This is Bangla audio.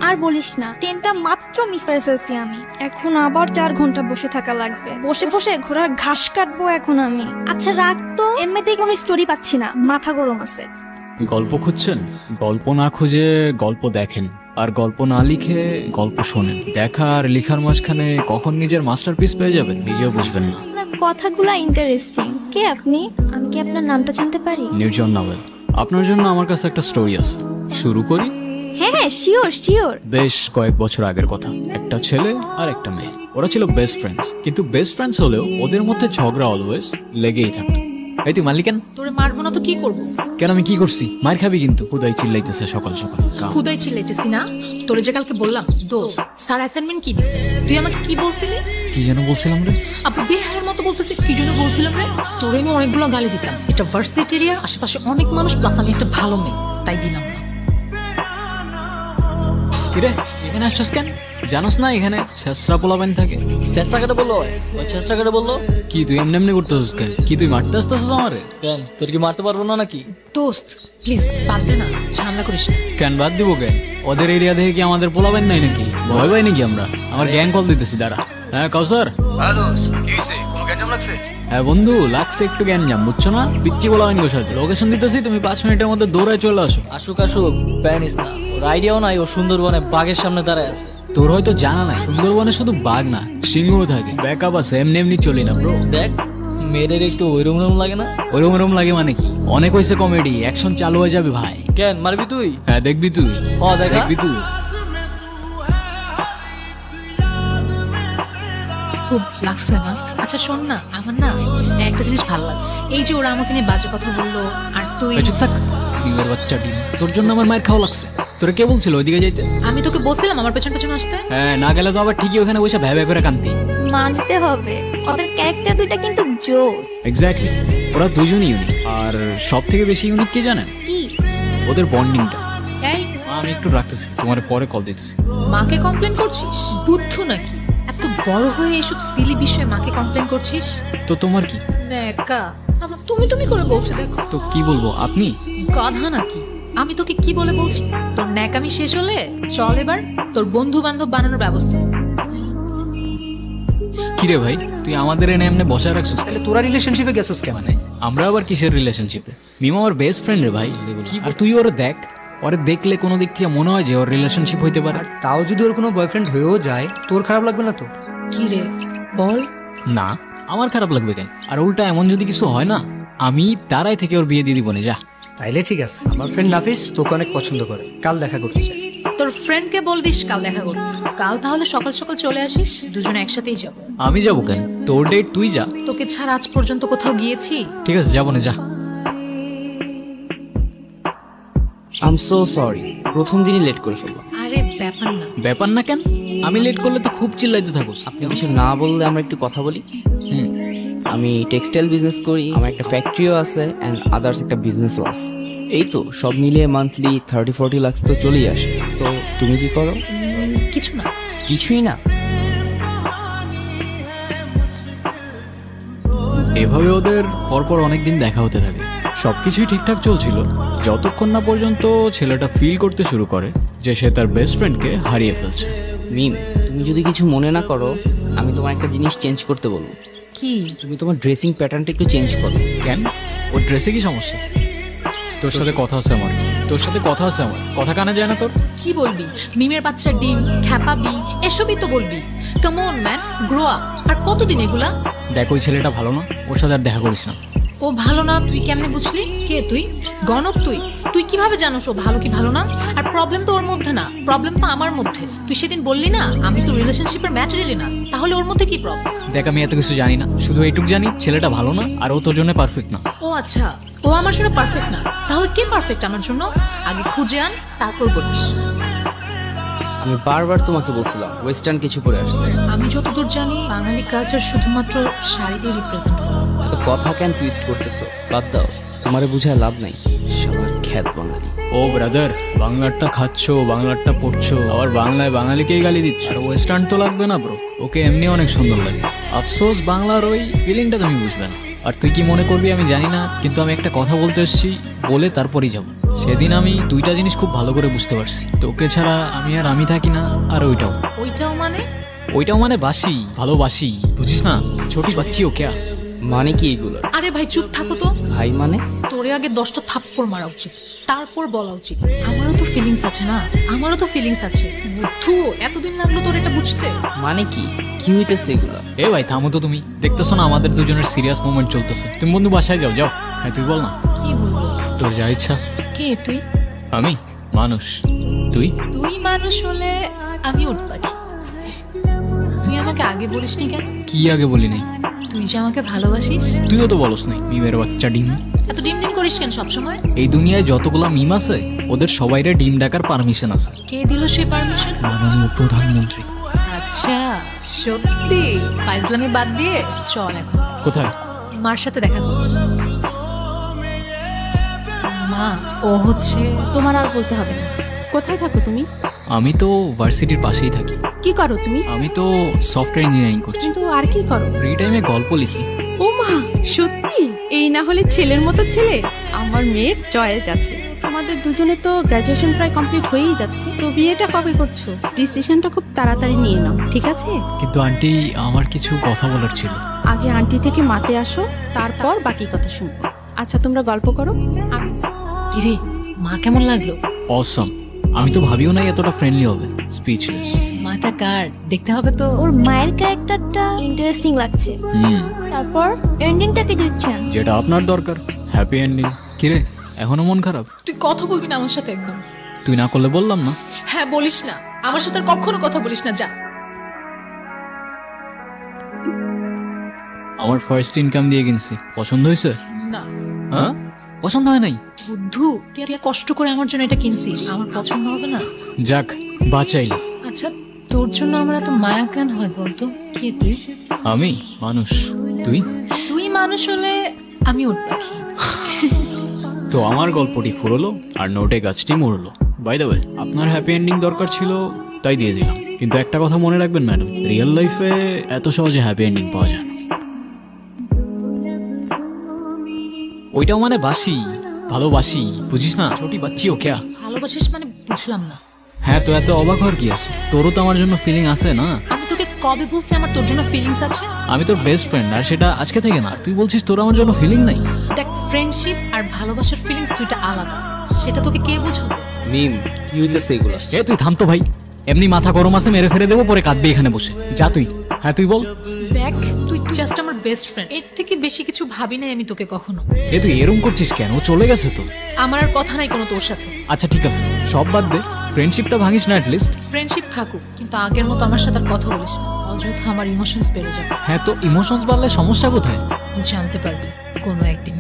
আর বলিস না, ট্রেনটা মাত্র মিস করে ফেলছি আমি। এখন আবার 4 ঘন্টা বসে থাকা লাগবে। বসে বসে ঘোড়ার ঘাস কাটবো এখন আমি। আচ্ছা রাখ তো, এমনিতেই কোনো স্টোরি পাচ্ছি না, মাথা গরম আছে। গল্প খুঁজছেন? গল্প না খুঁজে গল্প দেখেন, আর গল্প না লিখে গল্প শোনেন। দেখা আর লিখার মাঝখানে কখন নিজের মাস্টারপিস পেয়ে যাবেন নিজেও বুঝবেন না। কথাগুলা ইন্টারেস্টিং। কে আপনি? আমি কি আপনার নামটা জানতে পারি? নির্জন নাওয়েল। আপনার জন্য আমার কাছে একটা স্টোরি আছে, শুরু করি? হ্যাঁ হ্যাঁ, শিওর শিওর। বেশ কয়েক বছর আগের কথা। একটা ছেলে আর একটা মেয়ে, ওরা ছিল বেস্ট ফ্রেন্ডস। কিন্তু বেস্ট ফ্রেন্ডস হলেও ওদের মধ্যে ঝগড়া অলওয়েজ লেগেই থাকতো। এই তুই মালিকেন, তোরে মারবো না তো কি করবো? কেন, আমি কি করছি? মার খাবি কিন্তু। খুদাই চিল্লাইতেছে সকাল সকাল। খুদাই চিল্লাইতেছি না, তোরে যে কালকে বললাম দোস্ত স্যার অ্যাসাইনমেন্ট কি দিছে, তুই আমাকে কি বলছিলি? কি যেন বলছিলাম রে? আপু বেহায়ের মতো বলতেছি, কি জন্য বলছিলাম রে? তোরে আমি অনেকগুলো গালি দিতাম। এটা ভার্সিটি এরিয়া, আশেপাশে অনেক মানুষ, প্লাস আমি একটা ভালো মেয়ে, তাই দিলাম না। কিরে এখানে আসছস কেন? জানোস না এখানে শেষরা পোলাবেন থাকে? চেষ্টা করে বললো, ওই চেষ্টা করে বললো। কি তুই এমনি এমনি করতেছিস কেন? কি তুই মারতে আসতেছিস আমারে? কেন, তোর কি মারতে পারবো না নাকি? দোস্ত প্লিজ বাদ দে না, ঝামেলা করিস না। কেন বাদ দিব কেন? ওদের এরিয়া দেখে কি আমাদের পোলাবেন নাই নাকি? ভয় পাই নাকি আমরা? আমার গ্যাং কল দিতেছি, দাঁড়া। হ্যাঁ কাউসার। হ্যাঁ দোস্ত, কি হইছে? কোনো গ্যাঞ্জাম লাগছে? হ্যাঁ বন্ধু, লাগছে একটু গ্যাঞ্জাম, বুঝছো না? পিচ্ছি পোলাবেন গো সাথে। লোকেশন দিতেছি, তুমি 5 মিনিটের মধ্যে দৌড়ায় চলে আসো। আসুক আসুক, প্যানিস না। ওর আইডিয়াও নাই ও সুন্দরবনে বাঘের সামনে দাঁড়ায় আছে। তোর হয়তো জানা নাই, সুন্দরবনে শুধু বাঘ না সিংহও থাকে। ব্যাকআপ আছে, এমনি এমনি চলি না ব্রো। দেখ মেয়েদের একটু ওইরকম লাগে না? ওরম লাগে মানে কি? অনেক হয়েছে কমেডি, অ্যাকশন চালু হয়ে যাবে ভাই। কেন মারবি তুই? হ্যাঁ দেখবি তুই। দেখবি তুই। খুব লাগছে না? আচ্ছা শোন না, আমার না একটা জিনিস ভালো লাগছে, এই যে ওরা আমাকে নিয়ে বাজে কথা বললো, আর তুই চুপ থাক ডিমের বাচ্চা ডিম। তোর জন্য আমার মায়ের খাওয়া লাগছে। তোরা কে বলছিল ওইদিকে যাইতে? আমি তোকে বলছিলাম আমার পেছন পেছন আসতে। হ্যাঁ, না গেলে তো আবার ঠিকই ওখানে বসে ভ্যা ভ্যা করে কান্তি। মানতে হবে, ওদের ক্যারেক্টার দুইটা কিন্তু জোস। এক্স্যাক্টলি, ওরা দুজনই ইউনিক। আর সব থেকে বেশি ইউনিক কি জানেন? কি? ওদের বন্ডিংটা। এই আমি একটু রাখতেছি, তোমার পরে কল দিতেছি। মাকে কমপ্লেন করছিস? বুদ্ধ নাকি? এত বড় হয়ে এসব সিলি বিষয়ে মাকে কমপ্লেন করছিস? তো তোমার কি? নেকা আবার তুমি তুমি করে বলছো, দেখো তো কি বলবো, আপনি গাধা নাকি? আমি তোকে কি বলে বলছি? তোর ন্যাকামি শেষ হলে চল এবার তোর বন্ধু বান্ধব বানানোর ব্যবস্থা। কিরে ভাই, তুই আমাদের এনে এমনি বসায় রাখছিস? তাহলে তোরা রিলেশনশিপে গেছিস কেন? মানে আমরা আবার কিসের রিলেশনশিপে? মিমা আমার বেস্ট ফ্রেন্ড রে ভাই। আর তুই ওরে দেখ, ওরে দেখলে কোনো দিক থেকে মনে হয় যে ওর রিলেশনশিপ হইতে পারে। তাও যদি ওর কোনো বয়ফ্রেন্ড হয়েও যায়, তোর খারাপ লাগবে না তো? কি রে বল। না, আমার খারাপ লাগবে কেন? আর উল্টা এমন যদি কিছু হয় না, আমি তারাই থেকে ওর বিয়ে দিয়ে দিব না। যা। তাইলে ঠিক আছে। আমার ফ্রেন্ড নাফিস তোকে অনেক পছন্দ করে, কাল দেখা করতে চাই। তোর ফ্রেন্ডকে বল দিস কাল দেখা করতে। কাল তাহলে সকাল সকাল চলে আসিস, দুজনে একসাথেই যাব। আমি যাবো কেন? তোর ডেট তুই যা। তোকে ছাড়া আজ পর্যন্ত কোথাও গিয়েছি? ঠিক আছে, যাবো না, যা। আই এম সো সরি, প্রথম দিনই লেট করে ফেললাম। আরে ব্যাপার না। ব্যাপার না কেন? আমি লেট করলে তো খুব চিল্লাইতে থাকোস। আপনি কিছু না বললে আমরা একটু কথা বলি। হুম। আমি টেক্সটাইল বিজনেস করি, আমার একটা ফ্যাক্টরিও আছে অ্যান্ড আদার্স একটা বিজনেসও আছে। এই তো সব মিলিয়ে মান্থলি 30-40 লাখ তো চলেই আসে। সো তুমি কি করো? কিছু না। কিছুই না? এভাবে ওদের পরপর অনেকদিন দেখা হতে থাকে। সবকিছুই ঠিকঠাক চলছিল যতক্ষণ না পর্যন্ত ছেলেটা ফিল করতে শুরু করে যে সে তার বেস্ট ফ্রেন্ডকে হারিয়ে ফেলছে। মিম, তুমি যদি কিছু মনে না করো, আমি তোমার একটা জিনিস চেঞ্জ করতে বলবো। কি? তুমি তোমার ড্রেসিং প্যাটার্নটা একটু চেঞ্জ করো। কেন? ওর ড্রেসে কি সমস্যা? তোর সাথে কথা আছে আমার। কথা কানে যায় না তোর? কি বলবি? মিমের বাচ্চা ডিম, খ্যাপাবি, এসবই তো বলবি। Come on man, grow up. আর কতদিন এগুলা? দেখ, ওই ছেলেটা ভালো না, ওর সাথে আর দেখা করিস না। ও ভালো না তুই কেমনে বুঝলি? কে তুই? গণক তুই? তুই কিভাবে জানোস ও ভালো কি ভালো না? আর প্রবলেম তো ওর মধ্যে না, প্রবলেম তো আমার মধ্যে। তুই সেদিন বললি না আমি তো রিলেশনশিপের ম্যাটেরিয়ালি না, তাহলে ওর মধ্যে কি প্রবলেম? দেখ, আমি এত কিছু জানি না, শুধু এইটুক জানি ছেলেটা ভালো না আর ও তোর জন্য পারফেক্ট না। ও আচ্ছা, ও আমার জন্য পারফেক্ট না, তাহলে কে পারফেক্ট আমার জন্য? আগে খুঁজে আন, তারপর বলিস। আমি বারবার তোমাকে বলছিলাম ওয়েস্টার্ন কিছু পরে আসতে। আমি যতদূর জানি বাঙালি কালচার শুধুমাত্র শাড়ি দিয়ে রিপ্রেজেন্ট করে। এত কথা কেন টুইস্ট করতেছো? বাদ দাও, তোমারে বুঝায় লাভ নাই। সবার খ্যাত বাঙালি। ও ব্রাদার, বাংলারটা খাচ্ছো, বাংলারটা পড়ছো, আবার বাংলায় বাঙালিকেই গালি দিচ্ছ। আর ওয়েস্টার্ন তো লাগবে না ব্রো, ওকে এমনি অনেক সুন্দর লাগে। আফসোস বাংলার ওই ফিলিংটা তুমি বুঝবে না। আর তুই কি মনে করবি আমি জানি না, কিন্তু আমি একটা কথা বলতে এসেছি, বলে তারপরই যাব। সেদিন আমি দুইটা জিনিস খুব ভালো করে বুঝতে পারছি, তোকে ছাড়া আমি থাকি না, আর ওইটাও ওইটাও মানে বাসি, ভালোবাসি, বুঝিস না? ছোটি বাচ্চি ও ক্যা? মানে কি এগুলো? আরে ভাই চুপ থাকো তো। ভাই মানে? তোরে আগে 10টা থাপ্পড় মারা উচিত, তারপর বলা উচিত। আমারও তো ফিলিংস আছে না, আমারও তো ফিলিংস আছে। বুদ্ধু, এতদিন লাগলো তোর এটা বুঝতে? মানে কি কি হইতেছে এগুলো? এ ভাই থামো তো, তুমি দেখতেছো না আমাদের দুজনের সিরিয়াস মোমেন্ট চলতেছে? তুমি বন্ধু বাসায় যাও। যাও। হ্যাঁ তুই বল না, কি বলবো? তোর যা ইচ্ছা। কে তুই? আমি মানুষ, তুই? তুই মানুষ হলে আমি উট পাখি। তুই আমাকে আগে বলিসনি কেন? কি আগে বলি নাই? তুই যে আমাকে ভালোবাসিস। তুইও তো বলস নাই, মিমের বাচ্চা ডিম। এত ডিম ডিম করিস কেন সবসময়? এই দুনিয়ায় যতগুলা মিম আছে ওদের সবাইরে ডিম ডাকার পারমিশন আছে। কে দিল সেই পারমিশন? মাননীয় প্রধানমন্ত্রী। আচ্ছা, সত্যি? ফাইজলামি বাদ দিয়ে চল এখন কোথায়? মার সাথে দেখা কর। মা, ও হচ্ছে। তোমার আর বলতে হবে না। কোথায় থাকো তুমি? আমি তো ভার্সিটির পাশেই থাকি। কি করো তুমি? আমি তো সফটওয়্যার ইঞ্জিনিয়ারিং করছি। কিন্তু আর কি করো? ফ্রি টাইমে গল্প লিখি। ও মা, সত্যি? এই না হলে ছেলের মতো ছেলে। আমার মেয়ের চয়েস আছে। আমাদের দুজনে তো গ্রাজুয়েশন প্রায় কমপ্লিট হয়েই যাচ্ছে, তো বিয়েটা কবে করছো? ডিসিশনটা খুব তাড়াতাড়ি নিয়ে নাও, ঠিক আছে? কিন্তু আন্টি, আমার কিছু কথা বলার ছিল। আগে আন্টি থেকে মাতে আসো, তারপর বাকি কথা শুনবো। আচ্ছা তোমরা গল্প করো। কিরে, মা কেমন লাগলো? অসম। আমি তো ভাবিও নাই এতটা ফ্রেন্ডলি হবে। স্পিচলেস। মাটা কার দেখতে হবে তো। ওর মায়ের ক্যারেক্টারটা ইন্টারেস্টিং লাগছে। তারপর এন্ডিংটা কি দিচ্ছেন? যেটা আপনার দরকার, হ্যাপি এন্ডিং। কিরে, এখনো মন খারাপ? তুই কথা বলবি না আমার সাথে একদম। তুই না করলে বললাম না। হ্যাঁ, বলিস না আমার সাথে, আর কখনো কথা বলিস না, যা। আমার ফার্স্ট ইনকাম দিয়ে কিনছি, পছন্দ হয়েছে? না। হ্যাঁ, পছন্দ হয় নাই? বুদ্ধু, তুই এত কষ্ট করে আমার জন্য এটা কিনছিস, আমার পছন্দ হবে না? যাক, বাঁচাইলি। আচ্ছা, তোর জন্য আমার এত মায়া কেন হয় বলতো? কে তুই? আমি মানুষ, তুই? তুই মানুষ হলে আমি উট পাখি। তো আমার গল্পটি ফুরলো আর নোটে গাছটি মরলো। বাই দ্য ওয়ে, আপনার হ্যাপি এন্ডিং দরকার ছিল তাই দিয়ে দিলাম। কিন্তু একটা কথা মনে রাখবেন ম্যাডাম, রিয়েল লাইফে এত সহজে হ্যাপি এন্ডিং পাওয়া যায় না। ওইটাও মানে বাসি, ভালোবাসি, বুঝিস না? ছোটি বাচ্চি ও ক্যা? ভালোবাসিস মানে বুঝলাম না। হ্যাঁ, তো এত অবাক হওয়ার কি আছে? তোরও তো আমার জন্য ফিলিং আছে না? আমি তোকে কবে বলছি আমার তোর জন্য ফিলিংস আছে? আমি তোর বেস্ট ফ্রেন্ড, আর সেটা আজকে থেকে না। তুই বলছিস তোর আমার জন্য ফিলিং নাই? দেখ, ফ্রেন্ডশিপ আর ভালোবাসার ফিলিংস দুইটা আলাদা। সেটা তোকে কে বোঝাবে? মিম, কি হইতেছে এগুলো? এ তুই থাম তো ভাই, এমনি মাথা গরম আছে, মেরে ফেলে দেবো, পরে কাঁদবি এখানে বসে। যা তুই। হ্যাঁ তুই বল। দেখ, তুই জাস্ট আমার বেস্ট ফ্রেন্ড, এর থেকে বেশি কিছু ভাবি নাই আমি তোকে কখনো। এ তুই এরম করছিস কেন? ও চলে গেছে তো। আমার আর কথা নাই কোনো তোর সাথে। আচ্ছা ঠিক আছে, সব বাদ দে, ফ্রেন্ডশিপটা ভাঙিস না অ্যাটলিস্ট। ফ্রেন্ডশিপ থাকুক, কিন্তু আগের মতো আমার সাথে আর কথা বলিস না, অযথা আমার ইমোশনস বেড়ে যাবে। হ্যাঁ, তো ইমোশনস বাড়লে সমস্যা কোথায়? জানতে পারবি কোনো একদিন।